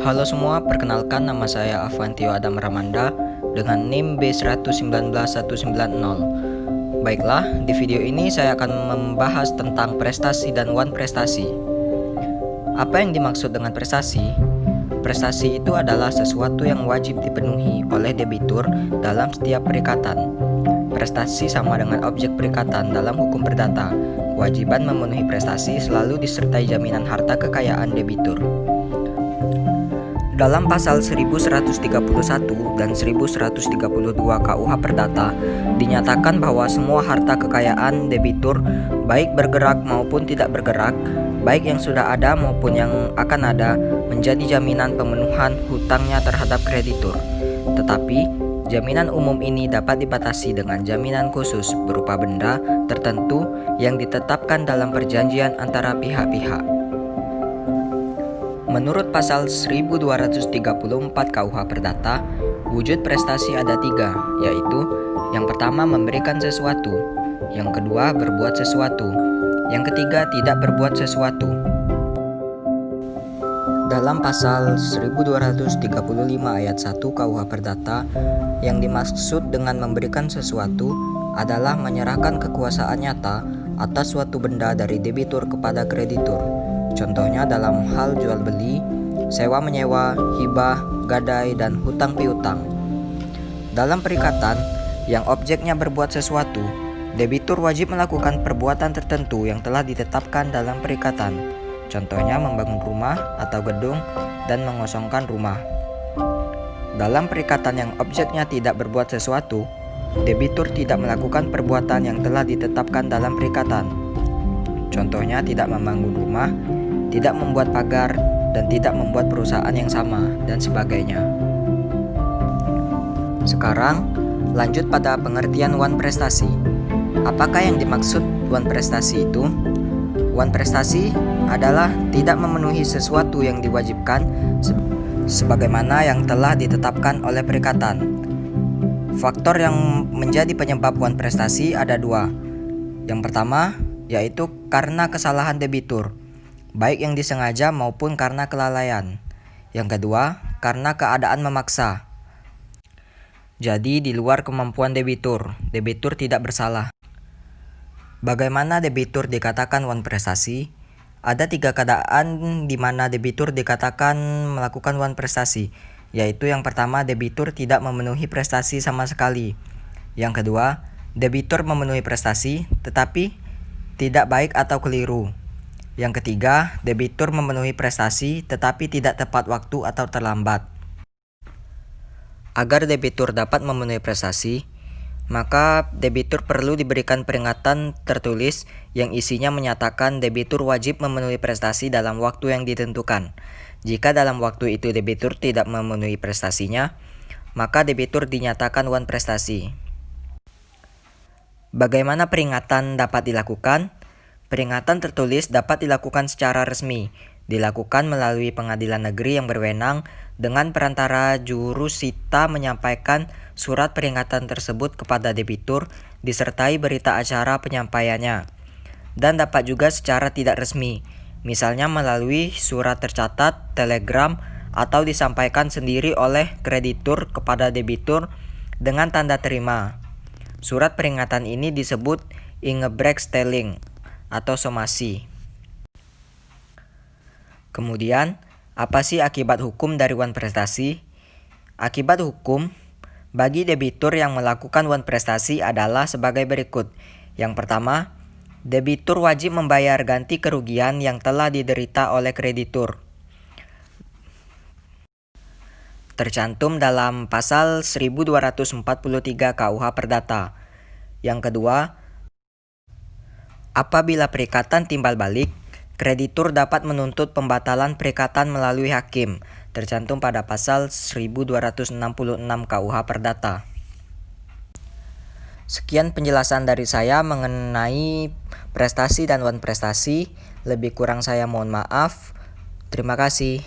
Halo semua, perkenalkan nama saya Avantio Adam Ramanda dengan NIM B119190. Baiklah, di video ini saya akan membahas tentang prestasi dan wan prestasi. Apa yang dimaksud dengan prestasi? Prestasi itu adalah sesuatu yang wajib dipenuhi oleh debitur dalam setiap perikatan. Prestasi sama dengan objek perikatan dalam hukum perdata. Kewajiban memenuhi prestasi selalu disertai jaminan harta kekayaan debitur. Dalam pasal 1131 dan 1132 KUH Perdata dinyatakan bahwa semua harta kekayaan debitur baik bergerak maupun tidak bergerak, baik yang sudah ada maupun yang akan ada, menjadi jaminan pemenuhan hutangnya terhadap kreditur. Tetapi jaminan umum ini dapat dibatasi dengan jaminan khusus berupa benda tertentu yang ditetapkan dalam perjanjian antara pihak-pihak. Menurut pasal 1234 KUH Perdata, wujud prestasi ada 3, yaitu yang pertama memberikan sesuatu, yang kedua berbuat sesuatu, yang ketiga tidak berbuat sesuatu. Dalam pasal 1235 ayat 1 KUH Perdata, yang dimaksud dengan memberikan sesuatu adalah menyerahkan kekuasaan nyata atas suatu benda dari debitur kepada kreditur. Contohnya dalam hal jual beli, sewa menyewa, hibah, gadai, dan hutang piutang. Dalam perikatan yang objeknya berbuat sesuatu, debitur wajib melakukan perbuatan tertentu yang telah ditetapkan dalam perikatan. Contohnya membangun rumah atau gedung dan mengosongkan rumah. Dalam perikatan yang objeknya tidak berbuat sesuatu, debitur tidak melakukan perbuatan yang telah ditetapkan dalam perikatan. Contohnya tidak membangun rumah, tidak membuat pagar, dan tidak membuat perusahaan yang sama, dan sebagainya. Sekarang, lanjut pada pengertian wan prestasi. Apakah yang dimaksud wan prestasi itu? Wan prestasi adalah tidak memenuhi sesuatu yang diwajibkan sebagaimana yang telah ditetapkan oleh perikatan. Faktor yang menjadi penyebab wan prestasi ada 2. Yang pertama, yaitu karena kesalahan debitur, baik yang disengaja maupun karena kelalaian. Yang kedua, karena keadaan memaksa. Jadi di luar kemampuan debitur tidak bersalah. Bagaimana debitur dikatakan wan prestasi? Ada 3 keadaan di mana debitur dikatakan melakukan wan prestasi, yaitu yang pertama, debitur tidak memenuhi prestasi sama sekali. Yang kedua, debitur memenuhi prestasi tetapi tidak baik atau keliru. Yang ketiga, debitur memenuhi prestasi tetapi tidak tepat waktu atau terlambat. Agar debitur dapat memenuhi prestasi, maka debitur perlu diberikan peringatan tertulis yang isinya menyatakan debitur wajib memenuhi prestasi dalam waktu yang ditentukan. Jika dalam waktu itu debitur tidak memenuhi prestasinya, maka debitur dinyatakan wan prestasi. Bagaimana peringatan dapat dilakukan? Peringatan tertulis dapat dilakukan secara resmi, dilakukan melalui pengadilan negeri yang berwenang dengan perantara jurusita menyampaikan surat peringatan tersebut kepada debitur disertai berita acara penyampaiannya. Dan dapat juga secara tidak resmi, misalnya melalui surat tercatat, telegram, atau disampaikan sendiri oleh kreditur kepada debitur dengan tanda terima. Surat peringatan ini disebut ingebrechtstelling atau somasi. Kemudian, apa sih akibat hukum dari wan prestasi? Akibat hukum bagi debitur yang melakukan wan prestasi adalah sebagai berikut. Yang pertama, debitur wajib membayar ganti kerugian yang telah diderita oleh kreditur. Tercantum dalam pasal 1243 KUH Perdata. Yang kedua, apabila perikatan timbal balik, kreditur dapat menuntut pembatalan perikatan melalui hakim, tercantum pada pasal 1266 KUH Perdata. Sekian penjelasan dari saya mengenai prestasi dan wan prestasi. Lebih kurang saya mohon maaf. Terima kasih.